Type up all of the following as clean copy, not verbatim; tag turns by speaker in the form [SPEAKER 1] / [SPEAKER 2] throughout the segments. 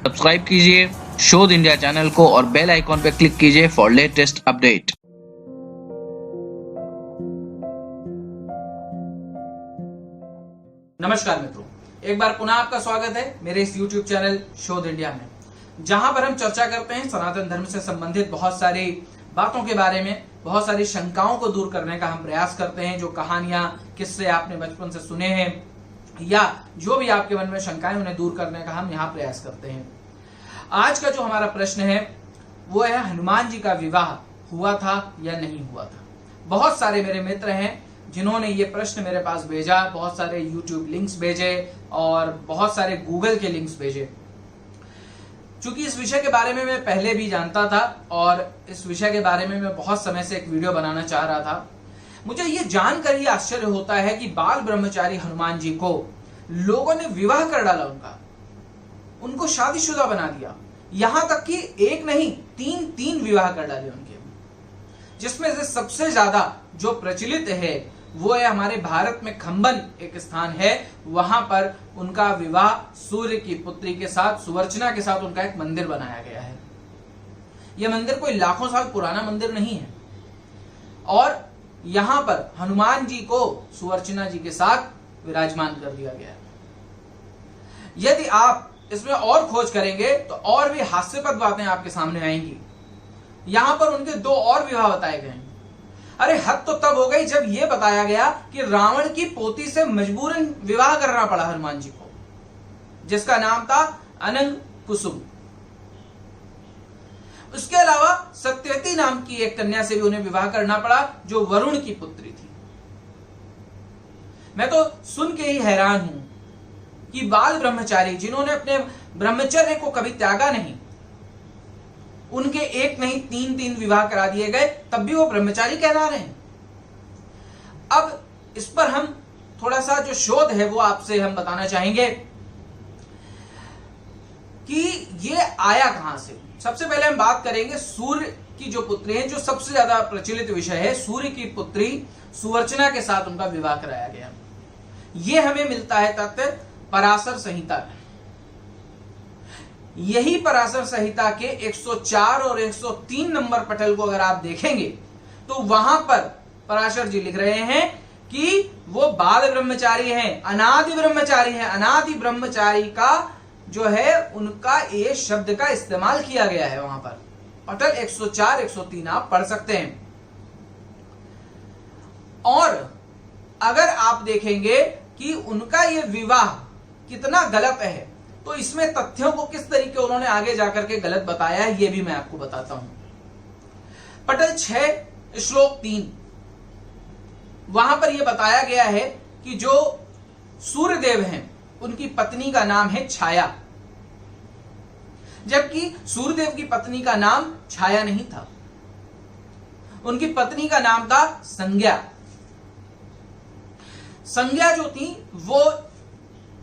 [SPEAKER 1] Subscribe कीजिए शोध India channel को और बेल आइकॉन पर क्लिक कीजिए फॉर लेटेस्ट अपडेट।
[SPEAKER 2] नमस्कार मित्रों, एक बार पुनः आपका स्वागत है मेरे इस YouTube चैनल शोध इंडिया में, जहां पर हम चर्चा करते हैं सनातन धर्म से संबंधित बहुत सारी बातों के बारे में, बहुत सारी शंकाओं को दूर करने का हम प्रयास करते हैं। जो कहानियां किस्से आपने बचपन से सुने हैं या जो भी आपके मन में शंकाएं, उन्हें दूर करने का हम यहाँ प्रयास करते हैं। आज का जो हमारा प्रश्न है वो है, हनुमान जी का विवाह हुआ था या नहीं हुआ था। बहुत सारे मेरे मित्र हैं जिन्होंने ये प्रश्न मेरे पास भेजा, बहुत सारे YouTube लिंक्स भेजे और बहुत सारे गूगल के लिंक्स भेजे। चूंकि इस विषय के बारे में मैं पहले भी जानता था और इस विषय के बारे में मैं बहुत समय से एक वीडियो बनाना चाह रहा था, मुझे ये जानकर ही आश्चर्य होता है कि बाल ब्रह्मचारी हनुमान जी को लोगों ने विवाह कर डाला, उनको शादीशुदा बना दिया। यहां तक कि एक नहीं, तीन विवाह कर डाले उनके, जिसमें से सबसे ज्यादा जो प्रचलित है वो है हमारे भारत में खंबन एक स्थान है, वहां पर उनका विवाह सूर्य की पुत्री के साथ, सुवर्चना के साथ उनका एक मंदिर बनाया गया है। यह मंदिर कोई लाखों साल पुराना मंदिर नहीं है और यहां पर हनुमान जी को सुवर्चना जी के साथ विराजमान कर दिया गया है। यदि आप इसमें और खोज करेंगे तो और भी हास्यास्पद बातें आपके सामने आएंगी। यहां पर उनके दो और विवाह बताए गए हैं। अरे हद तो तब हो गई जब यह बताया गया कि रावण की पोती से मजबूरन विवाह करना पड़ा हनुमान जी को, जिसका नाम था अनंग कुसुम। उसके अलावा सत्यवती नाम की एक कन्या से भी उन्हें विवाह करना पड़ा, जो वरुण की पुत्री थी। मैं तो सुन के ही हैरान हूं कि बाल ब्रह्मचारी जिन्होंने अपने ब्रह्मचर्य को कभी त्यागा नहीं, उनके एक नहीं तीन विवाह करा दिए गए, तब भी वो ब्रह्मचारी कहला रहे हैं। अब इस पर हम थोड़ा सा जो शोध है वो आपसे हम बताना चाहेंगे कि ये आया कहां से। सबसे पहले हम बात करेंगे सूर्य की जो पुत्री है, जो सबसे ज्यादा प्रचलित विषय है। सूर्य की पुत्री सुवर्चना के साथ उनका विवाह कराया गया। यह हमें मिलता है तथ्य पराशर संहिता में। यही पराशर संहिता के 104 और 103 नंबर पटल को अगर आप देखेंगे तो वहां पर पराशर जी लिख रहे हैं कि वो बाल ब्रह्मचारी हैं, अनादि ब्रह्मचारी हैं। अनादि ब्रह्मचारी का जो है उनका ये शब्द का इस्तेमाल किया गया है। वहां पर पटल 104 103 आप पढ़ सकते हैं। और अगर आप देखेंगे कि उनका ये विवाह कितना गलत है, तो इसमें तथ्यों को किस तरीके उन्होंने आगे जाकर के गलत बताया है, ये भी मैं आपको बताता हूं। पटल 6 श्लोक 3, वहां पर यह बताया गया है कि जो सूर्यदेव हैं उनकी पत्नी का नाम है छाया, जबकि सूर्यदेव की पत्नी का नाम छाया नहीं था। उनकी पत्नी का नाम था संज्ञा। संज्ञा जो थी वो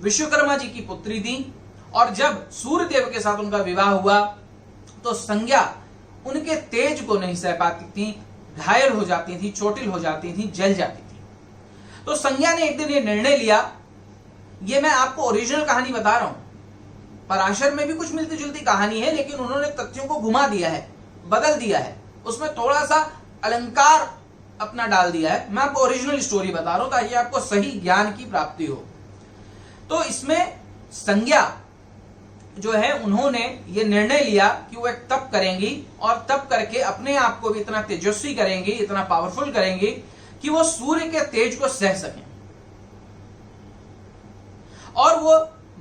[SPEAKER 2] विश्वकर्मा जी की पुत्री थी और जब सूर्यदेव के साथ उनका विवाह हुआ तो संज्ञा उनके तेज को नहीं सह पाती थी, घायल हो जाती थी, चोटिल हो जाती थी, जल जाती थी। तो संज्ञा ने एक दिन ये निर्णय लिया, ये मैं आपको ओरिजिनल कहानी बता रहा हूं, पराशर में भी कुछ मिलती जुलती कहानी है, लेकिन उन्होंने तथ्यों को घुमा दिया है, बदल दिया है, उसमें थोड़ा सा अलंकार अपना डाल दिया है। मैं आपको ओरिजिनल स्टोरी बता रहा हूं ताकि आपको सही ज्ञान की प्राप्ति हो। तो इसमें संज्ञा जो है उन्होंने ये निर्णय लिया कि वो एक तप करेंगी और तप करके अपने आप को भी इतना तेजस्वी करेंगी, इतना पावरफुल करेंगी कि वो सूर्य के तेज को सह सकें। और वो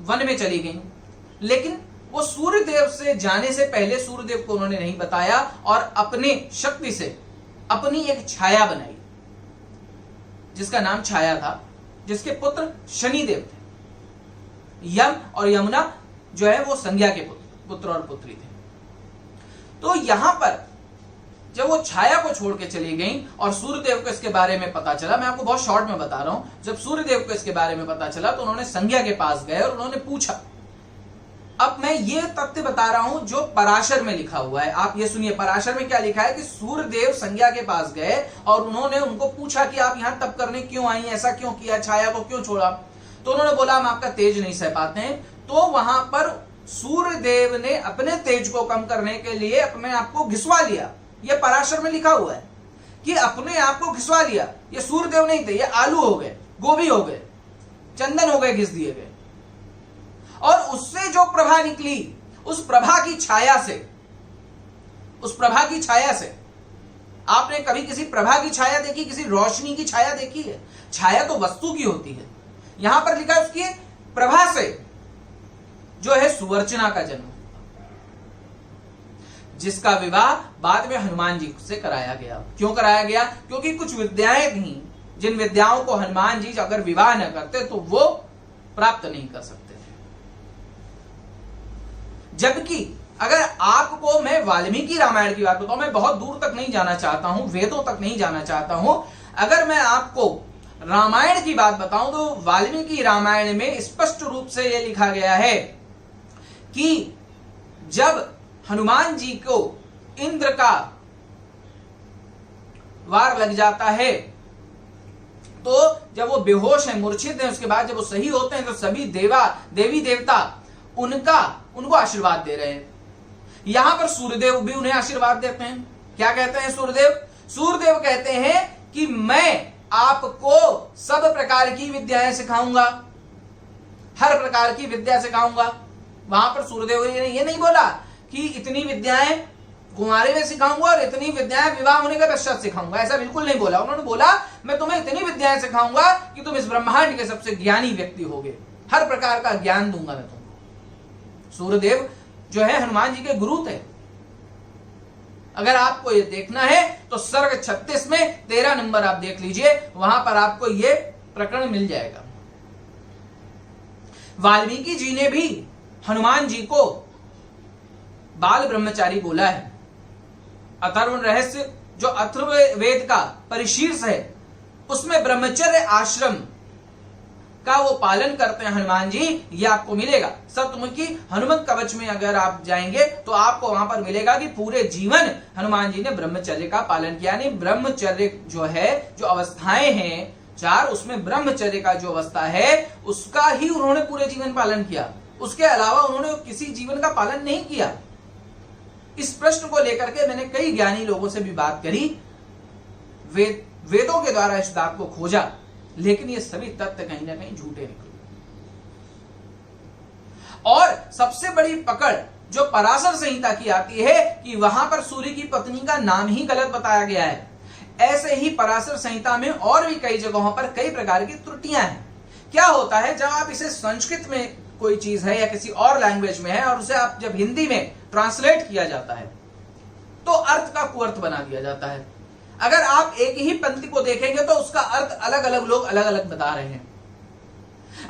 [SPEAKER 2] वन में चली गई, लेकिन वो सूर्यदेव से जाने से पहले सूर्यदेव को उन्होंने नहीं बताया और अपने शक्ति से अपनी एक छाया बनाई, जिसका नाम छाया था, जिसके पुत्र शनिदेव थे। यम और यमुना जो है वो संज्ञा के पुत्र और पुत्री थे। तो यहां पर जब वो छाया को छोड़ के चली गई और सूर्यदेव को इसके बारे में पता चला, मैं आपको बहुत शॉर्ट में बता रहा हूं, जब सूर्यदेव को इसके बारे में पता चला तो उन्होंने संज्ञा के पास गए और उन्होंने पूछा। अब मैं ये तथ्य बता रहा हूं जो पराशर में लिखा हुआ है, आप ये सुनिए। पराशर में क्या लिखा है कि सूर्यदेव संज्ञा के पास गए और उन्होंने उनको पूछा कि आप यहां तप करने क्यों आई, ऐसा क्यों किया, छाया को क्यों छोड़ा। तो उन्होंने बोला हम आपका तेज नहीं सह पाते हैं। तो वहां पर सूर्यदेव ने अपने तेज को कम करने के लिए अपने आप को घिसवा लिया। यह पराशर में लिखा हुआ है कि अपने आप को घिसवा लिया। ये सूर्यदेव नहीं थे, ये आलू हो गए, गोभी हो गए, चंदन हो गए, घिस दिए गए। और उससे जो प्रभा निकली, उस प्रभा की छाया से आपने कभी किसी प्रभा की छाया देखी, किसी रोशनी की छाया देखी है? छाया तो वस्तु की होती है। यहां पर लिखा है उसकी प्रभा से जो है सुवर्चना का जन्म, जिसका विवाह बाद में हनुमान जी से कराया गया। क्यों कराया गया? क्योंकि कुछ विद्याएं थी जिन विद्याओं को हनुमान जी अगर विवाह न करते तो वो प्राप्त नहीं कर सकते थे। जबकि अगर आपको मैं वाल्मीकि रामायण की बात बताऊं, मैं बहुत दूर तक नहीं जाना चाहता हूं, वेदों तक नहीं जाना चाहता हूं। अगर मैं आपको रामायण की बात बताऊं तो वाल्मीकि रामायण में स्पष्ट रूप से यह लिखा गया है कि जब हनुमान जी को इंद्र का वार लग जाता है तो जब वो बेहोश है, मूर्छित है, उसके बाद जब वो सही होते हैं तो सभी देवी देवता उनको आशीर्वाद दे रहे हैं। यहां पर सूर्यदेव भी उन्हें आशीर्वाद देते हैं। क्या कहते हैं सूर्यदेव? सूर्यदेव कहते हैं कि मैं आपको सब प्रकार की विद्याएं सिखाऊंगा, हर प्रकार की विद्या सिखाऊंगा। वहां पर सूर्यदेव ने ये नहीं बोला कि इतनी विद्याएं कुंवारे में सिखाऊंगा और इतनी विद्याएं विवाह होने के पश्चात सिखाऊंगा, ऐसा बिल्कुल नहीं बोला। उन्होंने बोला मैं तुम्हें इतनी विद्याएं सिखाऊंगा कि तुम इस ब्रह्मांड के सबसे ज्ञानी व्यक्ति होगे, हर प्रकार का ज्ञान दूंगा मैं तुमको। सूर्यदेव जो है हनुमान जी के गुरु थे। अगर आपको ये देखना है तो सर्ग 36 में 13 नंबर आप देख लीजिए, वहां पर आपको ये प्रकरण मिल जाएगा। वाल्मीकि जी ने भी हनुमान जी को बाल ब्रह्मचारी बोला है। अथर्व रहस्य जो अथर्ववेद का परिशीर्ष है उसमें ब्रह्मचर्य आश्रम का वो पालन करते हैं हनुमान जी, ये आपको मिलेगा। सप्तमुखी हनुमत कवच में अगर आप जाएंगे तो आपको वहां पर मिलेगा कि पूरे जीवन हनुमान जी ने ब्रह्मचर्य का पालन किया। यानी ब्रह्मचर्य जो है, जो अवस्थाएं हैं 4, उसमें ब्रह्मचर्य का जो अवस्था है उसका ही उन्होंने पूरे जीवन पालन किया। उसके अलावा उन्होंने किसी जीवन का पालन नहीं किया। इस प्रश्न को लेकर के मैंने कई ज्ञानी लोगों से भी बात करी, वेदों के द्वारा इस बात को खोजा, लेकिन ये सभी तथ्य कहीं ना कहीं झूठे निकले। और सबसे बड़ी पकड़ जो पराशर संहिता की आती है कि वहां पर सूर्य की पत्नी का नाम ही गलत बताया गया है। ऐसे ही पराशर संहिता में और भी कई जगहों पर कई प्रकार की त्रुटियां हैं। क्या होता है, जब आप इसे संस्कृत में कोई चीज है या किसी और लैंग्वेज में है और उसे आप जब हिंदी में ट्रांसलेट किया जाता है तो अर्थ का कुअर्थ बना दिया जाता है। अगर आप एक ही पंक्ति को देखेंगे तो उसका अर्थ अलग अलग लोग अलग अलग बता रहे हैं।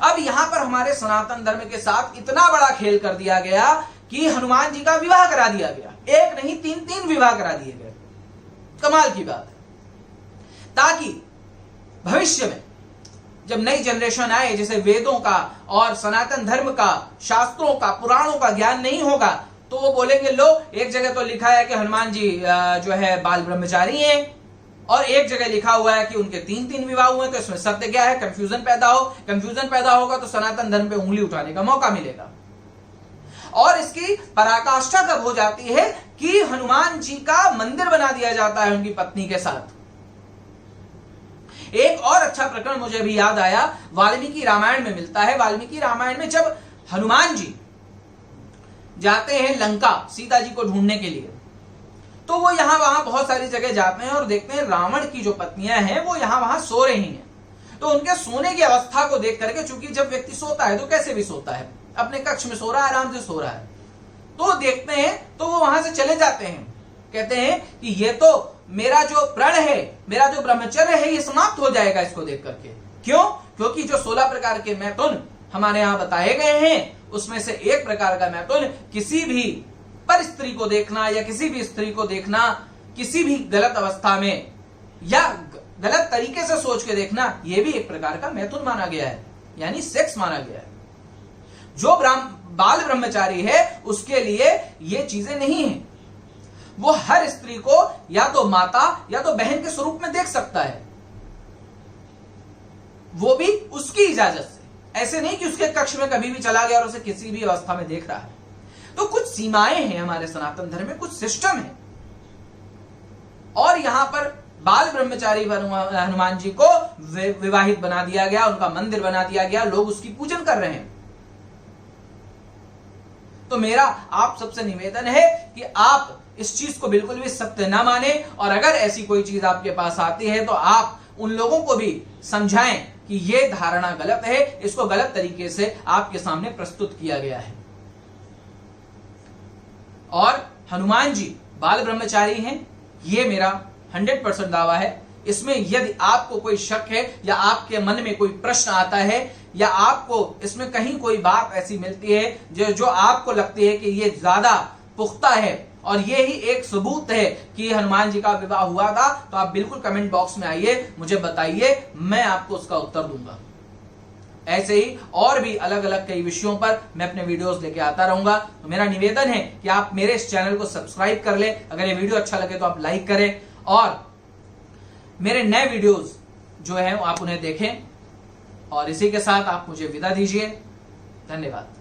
[SPEAKER 2] अब यहां पर हमारे सनातन धर्म के साथ इतना बड़ा खेल कर दिया गया कि हनुमान जी का विवाह करा दिया गया। एक नहीं 3 विवाह करा दिए गए। कमाल की बात है। ताकि भविष्य में जब नई जनरेशन आए, जिसे वेदों का और सनातन धर्म का, शास्त्रों का, पुराणों का ज्ञान नहीं होगा, तो वो बोलेंगे लो एक जगह तो लिखा है कि हनुमान जी जो है बाल ब्रह्मचारी हैं और एक जगह लिखा हुआ है कि उनके 3 विवाह हुए, तो इसमें सत्य क्या है? कंफ्यूजन पैदा होगा तो सनातन धर्म पे उंगली उठाने का मौका मिलेगा। और इसकी पराकाष्ठा कब हो जाती है कि हनुमान जी का मंदिर बना दिया जाता है उनकी पत्नी के साथ। एक और अच्छा प्रकरण मुझे भी याद आया, वाल्मीकि रामायण में मिलता है। वाल्मीकि रामायण में जब हनुमान जी जाते हैं लंका सीता जी को ढूंढने के लिए, तो वो यहां वहां बहुत सारी जगह जाते हैं और देखते हैं रावण की जो पत्नियां हैं वो यहां वहां सो रही हैं। तो उनके सोने की अवस्था को देख करके, चूंकि जब व्यक्ति सोता है तो कैसे भी सोता है, अपने कक्ष में सो रहा है, आराम से सो रहा है, तो देखते हैं तो वो वहां से चले जाते हैं। कहते हैं कि ये तो मेरा जो प्रण है, मेरा जो ब्रह्मचर्य है, ये समाप्त हो जाएगा इसको देख करके। क्यों? क्योंकि जो 16 प्रकार के मैथुन हमारे यहां बताए गए हैं उसमें से एक प्रकार का मैथुन किसी भी पर स्त्री को देखना या किसी भी स्त्री को देखना किसी भी गलत अवस्था में या गलत तरीके से सोच के देखना, यह भी एक प्रकार का मैथुन माना गया है, यानी सेक्स माना गया है। जो बाल ब्रह्मचारी है उसके लिए ये चीजें नहीं है। वो हर स्त्री को या तो माता या तो बहन के स्वरूप में देख सकता है, वो भी उसकी इजाजत से। ऐसे नहीं कि उसके कक्ष में कभी भी चला गया और उसे किसी भी अवस्था में देख रहा है। तो कुछ सीमाएं हैं हमारे सनातन धर्म में, कुछ सिस्टम है। और यहां पर बाल ब्रह्मचारी हनुमान जी को विवाहित बना दिया गया, उनका मंदिर बना दिया गया, लोग उसकी पूजन कर रहे हैं। तो मेरा आप सबसे निवेदन है कि आप इस चीज को बिल्कुल भी सत्य ना माने, और अगर ऐसी कोई चीज आपके पास आती है तो आप उन लोगों को भी समझाएं कि यह धारणा गलत है, इसको गलत तरीके से आपके सामने प्रस्तुत किया गया है। और हनुमान जी बाल ब्रह्मचारी हैं, यह मेरा 100% दावा है। इसमें यदि आपको कोई शक है या आपके मन में कोई प्रश्न आता है या आपको इसमें कहीं कोई बात ऐसी मिलती है जो आपको लगती है कि ये ज्यादा पुख्ता है और ये ही एक सबूत है कि हनुमान जी का विवाह हुआ था, तो आप बिल्कुल कमेंट बॉक्स में आइए, मुझे बताइए, मैं आपको उसका उत्तर दूंगा। ऐसे ही और भी अलग अलग कई विषयों पर मैं अपने वीडियोस लेके आता रहूंगा। तो मेरा निवेदन है कि आप मेरे इस चैनल को सब्सक्राइब कर ले, अगर ये वीडियो अच्छा लगे तो आप लाइक करें और मेरे नए वीडियोस जो हैं आप उन्हें देखें। और इसी के साथ आप मुझे विदा दीजिए। धन्यवाद।